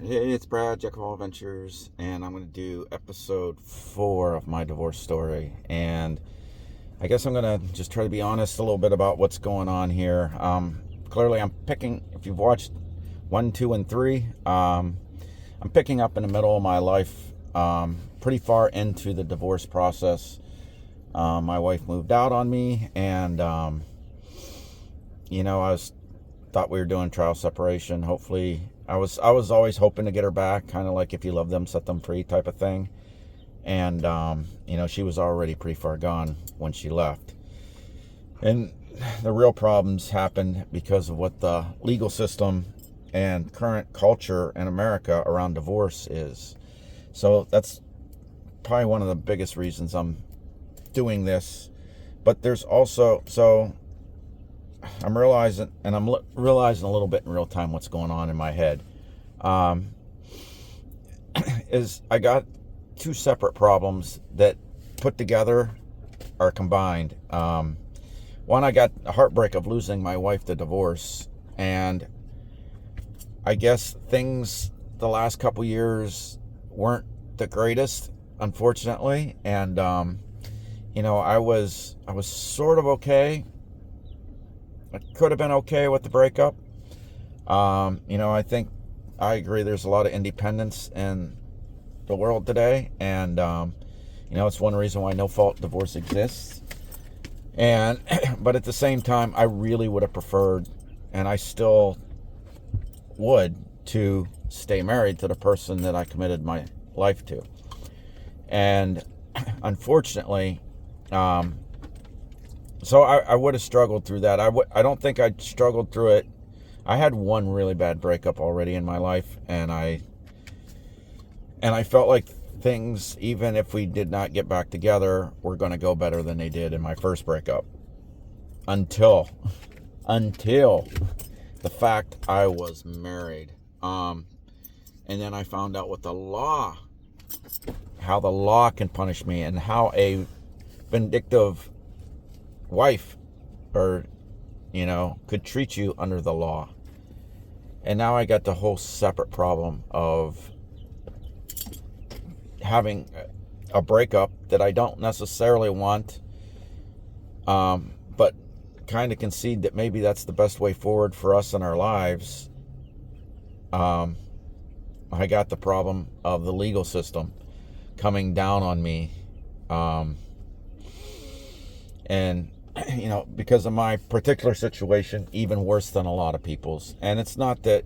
Hey, it's Brad, Jack of All Ventures, and I'm going to do episode 4 of my divorce story. And I guess I'm going to just try to be honest a little bit about what's going on here. Clearly, I'm picking, if you've watched 1, 2, and 3, I'm picking up in the middle of my life, pretty far into the divorce process. My wife moved out on me, and, thought we were doing trial separation. Hopefully, I was always hoping to get her back, kind of like if you love them, set them free type of thing. And she was already pretty far gone when she left. And the real problems happened because of what the legal system and current culture in America around divorce is. So that's probably one of the biggest reasons I'm doing this. But there's also, I'm realizing, and I'm realizing a little bit in real time what's going on in my head. Is I got two separate problems that put together are combined. One, I got a heartbreak of losing my wife to divorce, and I guess things the last couple years weren't the greatest, unfortunately, and I was sort of okay. I could have been okay with the breakup. I think I agree there's a lot of independence in the world today. And, it's one reason why no-fault divorce exists. And, but at the same time, I really would have preferred, and I still would, to stay married to the person that I committed my life to. And unfortunately, so I would have struggled through that. I don't think I struggled through it. I had one really bad breakup already in my life, and I felt like things, even if we did not get back together, were going to go better than they did in my first breakup. Until the fact I was married. And then I found out how the law can punish me, and how a vindictive wife could treat you under the law. And now I got the whole separate problem of having a breakup that I don't necessarily want, but kind of concede that maybe that's the best way forward for us in our lives. I got the problem of the legal system coming down on me, and because of my particular situation, even worse than a lot of people's. And it's not that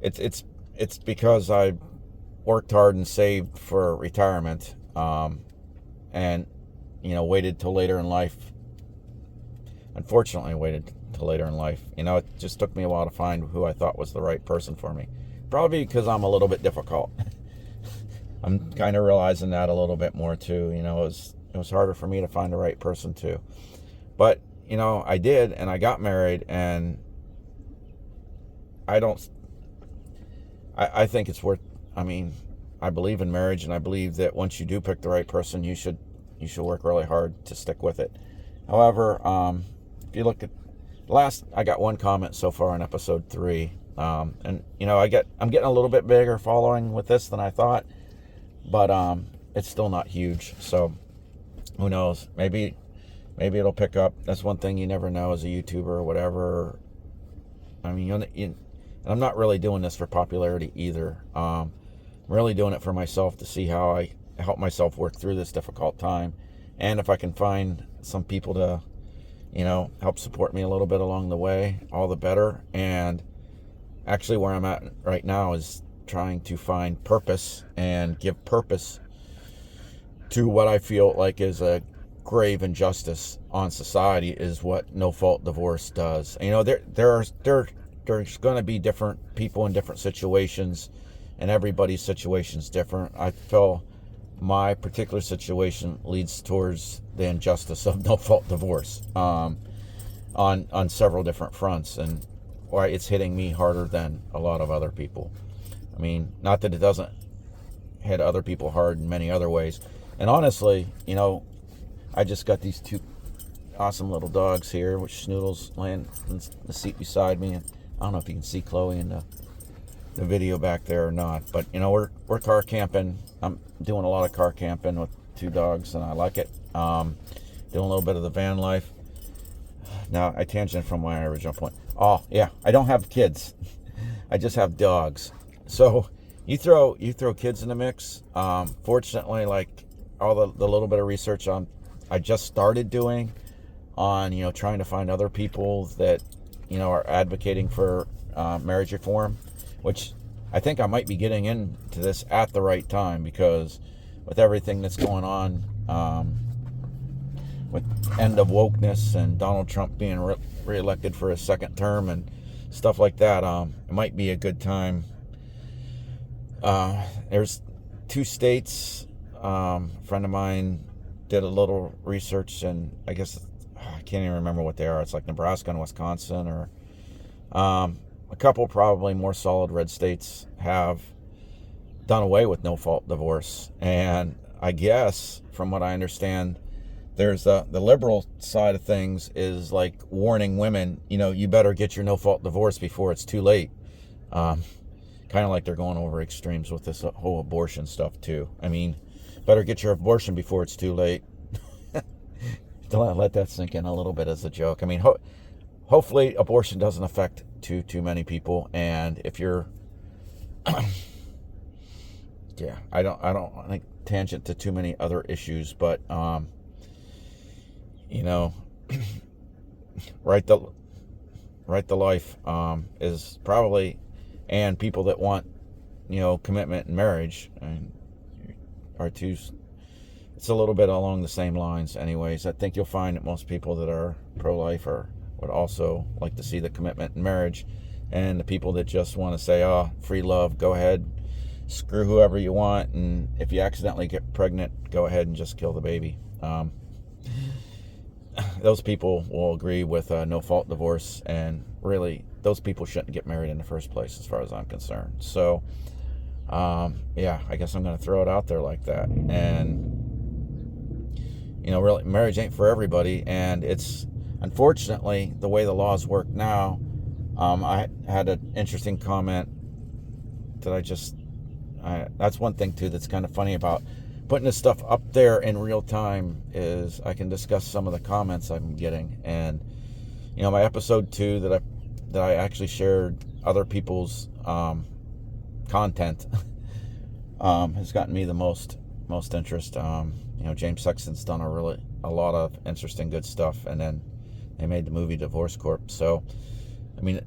it's because I worked hard and saved for retirement, and waited till later in life. Unfortunately, waited till later in life. It just took me a while to find who I thought was the right person for me. Probably because I'm a little bit difficult. I'm kind of realizing that a little bit more too. It was harder for me to find the right person too. But, I did, and I got married, and I think it's worth, I believe in marriage, and I believe that once you do pick the right person, you should work really hard to stick with it. However, if you look at I got one comment so far in episode 3, and I'm getting a little bit bigger following with this than I thought, but it's still not huge. So who knows? Maybe it'll pick up. That's one thing you never know as a YouTuber or whatever. And I'm not really doing this for popularity either. I'm really doing it for myself, to see how I help myself work through this difficult time. And if I can find some people to, help support me a little bit along the way, all the better. And actually where I'm at right now is trying to find purpose and give purpose to what I feel like is a grave injustice on society, is what no-fault divorce does. There's going to be different people in different situations, and everybody's situation's different. I feel my particular situation leads towards the injustice of no-fault divorce, on several different fronts, and why it's hitting me harder than a lot of other people. Not that it doesn't hit other people hard in many other ways. And honestly, I just got these two awesome little dogs here, which Snoodle's laying in the seat beside me. And I don't know if you can see Chloe in the the video back there or not. But you know, we're car camping. I'm doing a lot of car camping with 2 dogs, and I like it. Doing a little bit of the van life. Now I tangent from my original point. Oh yeah, I don't have kids. I just have dogs. So you throw kids in the mix. Fortunately, like all the little bit of research I just started doing on, you know, trying to find other people that, you know, are advocating for marriage reform, which I think I might be getting into this at the right time, because with everything that's going on, with end of wokeness and Donald Trump being reelected for his second term and stuff like that, it might be a good time. There's 2 states. A friend of mine did a little research, and I guess I can't even remember what they are. It's like Nebraska and Wisconsin, or a couple probably more solid red states have done away with no-fault divorce. And I guess, from what I understand, there's the liberal side of things is like warning women, you know, you better get your no-fault divorce before it's too late. Kind of like they're going over extremes with this whole abortion stuff too. I mean, better get your abortion before it's too late. Let that sink in a little bit as a joke. I mean, hopefully abortion doesn't affect too many people. And if you're, yeah, I don't think tangent to too many other issues, but you know, right the life is probably, and people that want, you know, commitment in marriage are two. It's a little bit along the same lines anyways. I think you'll find that most people that are pro-life would also like to see the commitment in marriage, and the people that just want to say, oh, free love, go ahead, screw whoever you want, and if you accidentally get pregnant, go ahead and just kill the baby. Those people will agree with no-fault divorce, and really, those people shouldn't get married in the first place as far as I'm concerned. So, yeah, I guess I'm going to throw it out there like that. And, you know, really, marriage ain't for everybody, and it's, unfortunately, the way the laws work now. I had an interesting comment that that's one thing, too, that's kind of funny about putting this stuff up there in real time, is I can discuss some of the comments I'm getting. And, you know, my episode 2 that I actually shared other people's content has gotten me the most interest. You know, James Sexton's done a lot of interesting good stuff, and then they made the movie Divorce Corp. So, I mean,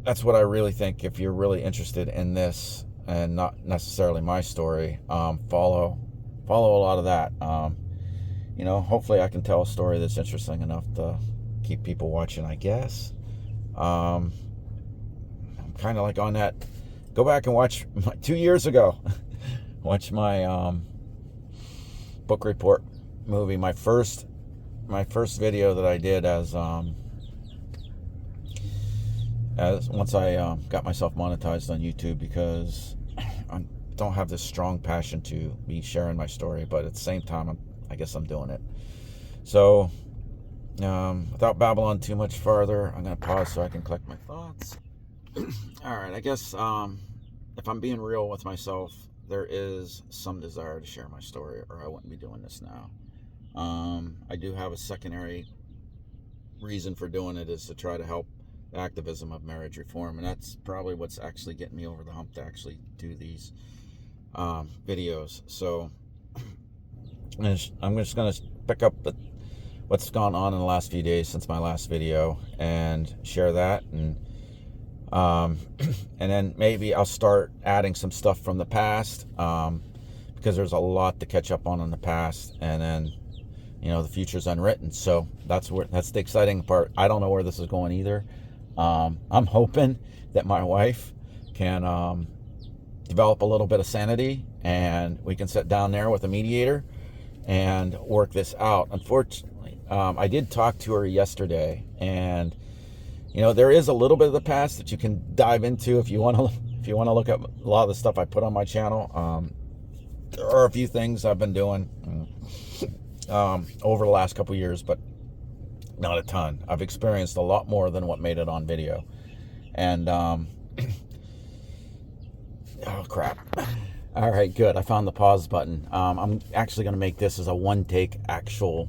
that's what I really think. If you're really interested in this and not necessarily my story, follow a lot of that. You know, hopefully I can tell a story that's interesting enough to keep people watching, I guess. I'm kind of like on that. Go back and watch 2 years ago. Watch my book report movie. My first video that I did as once I got myself monetized on YouTube, because I don't have this strong passion to be sharing my story, but at the same time, I guess I'm doing it. So, without babbling too much farther, I'm going to pause so I can collect my thoughts. All right, I guess if I'm being real with myself, there is some desire to share my story, or I wouldn't be doing this now. I do have a secondary reason for doing it, is to try to help the activism of marriage reform, and that's probably what's actually getting me over the hump to actually do these videos. So I'm just going to pick up what's gone on in the last few days since my last video and share that, and then maybe I'll start adding some stuff from the past, because there's a lot to catch up on in the past, and then, you know, the future's unwritten. So that's the exciting part. I don't know where this is going either. I'm hoping that my wife can develop a little bit of sanity, and we can sit down there with a mediator and work this out. Unfortunately, I did talk to her yesterday, and you know, there is a little bit of the past that you can dive into if you want to look at a lot of the stuff I put on my channel. There are a few things I've been doing over the last couple years, but not a ton. I've experienced a lot more than what made it on video, and Oh, crap. All right, good. I found the pause button. I'm actually going to make this as a one-take actual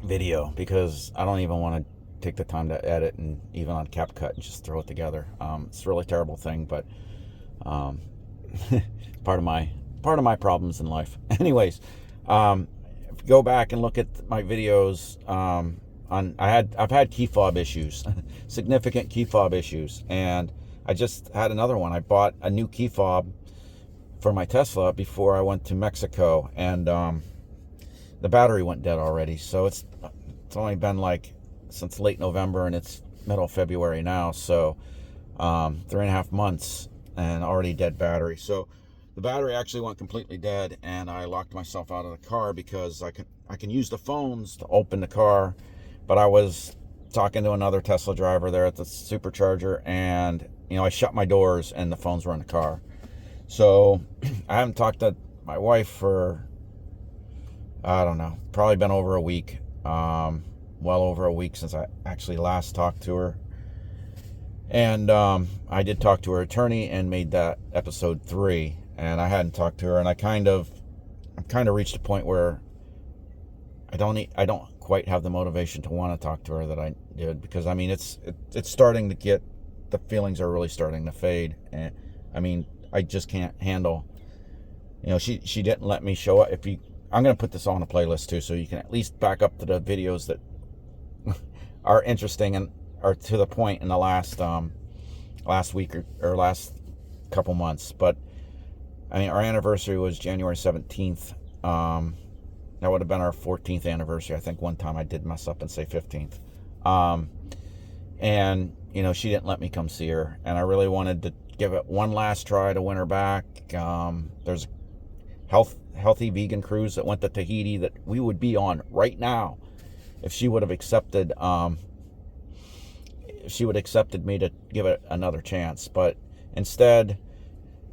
video because I don't even want to take the time to edit and even on CapCut and just throw it together. It's a really terrible thing, but part of my problems in life. Anyways, if you go back and look at my videos, I've had key fob issues, significant key fob issues, and I just had another one. I bought a new key fob for my Tesla before I went to Mexico, and the battery went dead already. So it's only been like since late November, and it's middle of February now. So 3.5 months and already dead battery. So the battery actually went completely dead, and I locked myself out of the car because I can use the phones to open the car, but I was talking to another Tesla driver there at the supercharger, and I shut my doors and the phones were in the car. So I haven't talked to my wife for, I don't know, probably been over a week, well over a week since I actually last talked to her. And I did talk to her attorney and made that episode 3, and I hadn't talked to her, and I'm kind of reached a point where I don't quite have the motivation to want to talk to her that I did, because I mean it's starting to get, the feelings are really starting to fade, and I mean I just can't handle, she didn't let me show up. I'm going to put this on a playlist too, so you can at least back up to the videos that are interesting and are to the point in the last week or last couple months. But I mean, our anniversary was January 17th. That would have been our 14th anniversary. I think one time I did mess up and say 15th. And she didn't let me come see her, and I really wanted to give it one last try to win her back. There's a healthy vegan cruise that went to Tahiti that we would be on right now if she would have accepted me to give it another chance. But instead,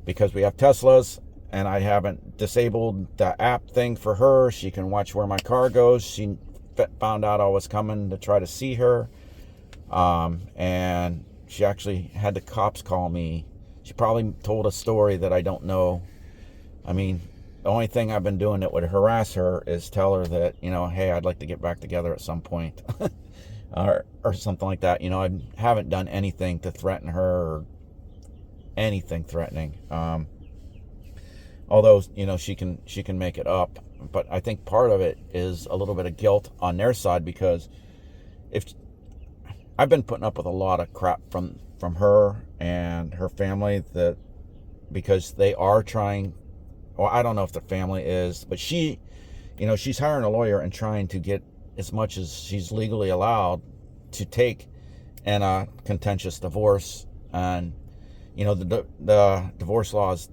because we have Teslas and I haven't disabled the app thing for her, she can watch where my car goes. She found out I was coming to try to see her, and she actually had the cops call me. She probably told a story that I don't know. I mean, the only thing I've been doing that would harass her is tell her that, hey, I'd like to get back together at some point. or something like that. I haven't done anything to threaten her or anything threatening. Although, she can make it up. But I think part of it is a little bit of guilt on their side, because if I've been putting up with a lot of crap from her and her family, that because they are trying, well, I don't know if the family is, but she's hiring a lawyer and trying to get as much as she's legally allowed to take in a contentious divorce. And the divorce laws,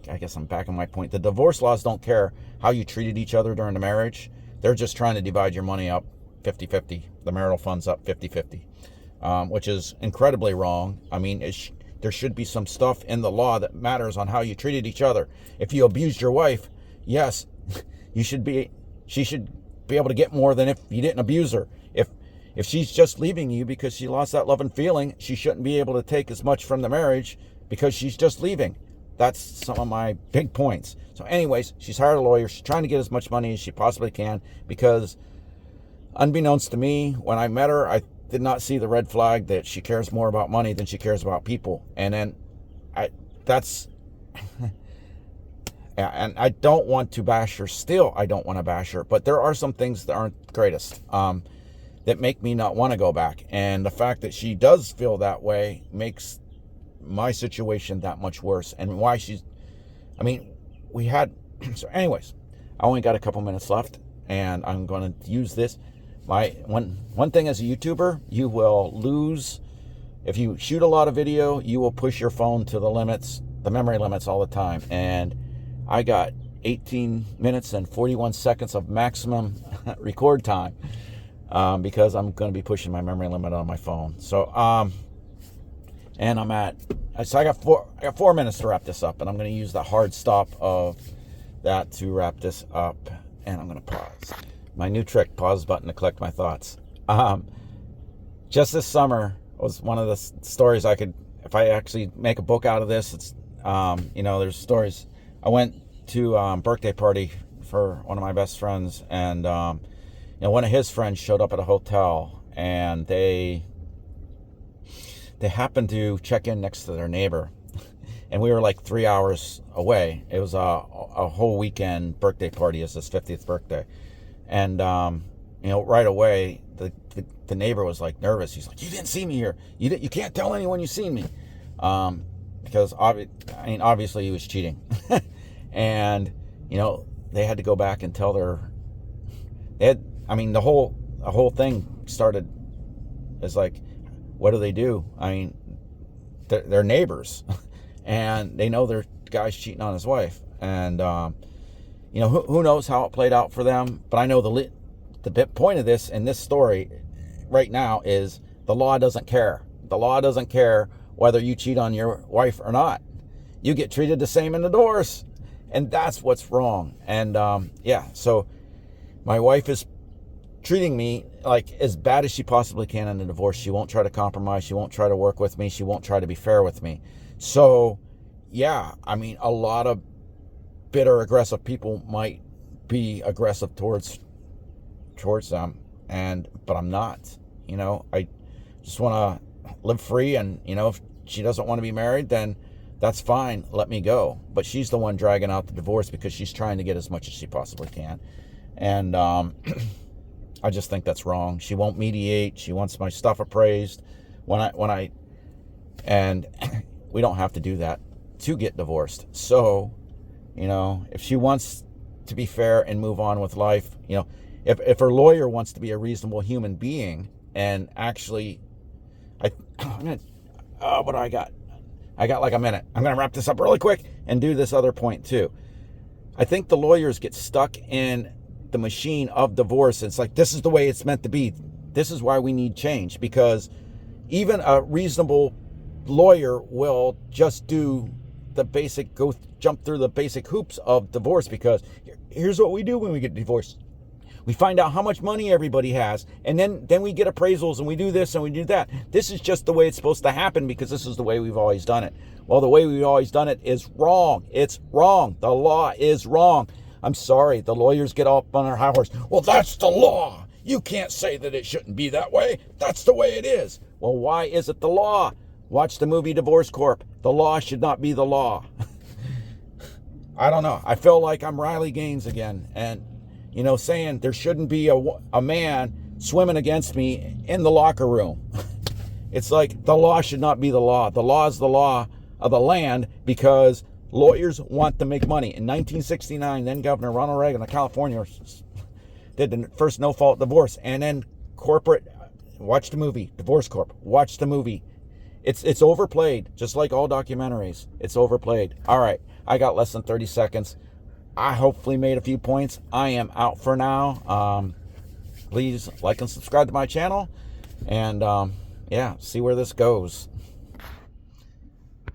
I guess I'm back on my point, the divorce laws don't care how you treated each other during the marriage. They're just trying to divide your money up 50-50, the marital funds up 50-50, which is incredibly wrong. I mean, there should be some stuff in the law that matters on how you treated each other. If you abused your wife, yes, she should be able to get more than if you didn't abuse her. If she's just leaving you because she lost that love and feeling, she shouldn't be able to take as much from the marriage because she's just leaving. That's some of my big points. So anyways, she's hired a lawyer. She's trying to get as much money as she possibly can, because unbeknownst to me, when I met her, I did not see the red flag that she cares more about money than she cares about people. And then and I don't want to bash her. Still, I don't want to bash her. But there are some things that aren't the greatest, that make me not want to go back. And the fact that she does feel that way makes my situation that much worse. And why so anyways, I only got a couple minutes left, and I'm going to use this. One thing as a YouTuber, you will lose, if you shoot a lot of video, you will push your phone to the memory limits all the time. And I got 18 minutes and 41 seconds of maximum record time, because I'm going to be pushing my memory limit on my phone. So, and I got 4 minutes to wrap this up, and I'm going to use the hard stop of that to wrap this up. And I'm going to pause. My new trick, pause button to collect my thoughts. Just this summer was one of the stories I could if I actually make a book out of this, it's, there's stories. I went to a birthday party for one of my best friends, and, one of his friends showed up at a hotel, and they happened to check in next to their neighbor. And we were like 3 hours away. It was a whole weekend birthday party. It's his 50th birthday. And, right away, the neighbor was like nervous. He's like, "You didn't see me here. You can't tell anyone you seen me." Because obviously he was cheating. And, they had to go back and tell the whole thing started as like, what do? They're neighbors. And they know their guy's cheating on his wife. And, who knows how it played out for them. But I know the point of this in this story right now is the law doesn't care. The law doesn't care whether you cheat on your wife or not. You get treated the same in the divorce. And that's what's wrong. And, so my wife is treating me like as bad as she possibly can in the divorce. She won't try to compromise. She won't try to work with me. She won't try to be fair with me. So, a lot of bitter, aggressive people might be aggressive towards them, but I'm not. I just want to live free, and if she doesn't want to be married, then that's fine. Let me go. But she's the one dragging out the divorce because she's trying to get as much as she possibly can, and I just think that's wrong. She won't mediate. She wants my stuff appraised and we don't have to do that to get divorced. So, if she wants to be fair and move on with life, if her lawyer wants to be a reasonable human being and actually, what do I got? I got like a minute. I'm going to wrap this up really quick and do this other point too. I think the lawyers get stuck in the machine of divorce. It's like, this is the way it's meant to be. This is why we need change, because even a reasonable lawyer will just do the basic, jump through the basic hoops of divorce, because here's what we do when we get divorced. We find out how much money everybody has, and then we get appraisals, and we do this and we do that. This is just the way it's supposed to happen because this is the way we've always done it. Well, the way we've always done it is wrong. It's wrong. The law is wrong. I'm sorry. The lawyers get up on their high horse. Well, that's the law. You can't say that it shouldn't be that way. That's the way it is. Well, why is it the law? Watch the movie Divorce Corp. The law should not be the law. I don't know. I feel like I'm Riley Gaines again. And, saying there shouldn't be a man swimming against me in the locker room. It's like the law should not be the law. The law is the law of the land because lawyers want to make money. In 1969, then Governor Ronald Reagan of California did the first no-fault divorce. And then corporate, watch the movie, Divorce Corp. Watch the movie. It's overplayed, just like all documentaries. It's overplayed. All right, I got less than 30 seconds. I hopefully made a few points. I am out for now. Please like and subscribe to my channel. And, see where this goes.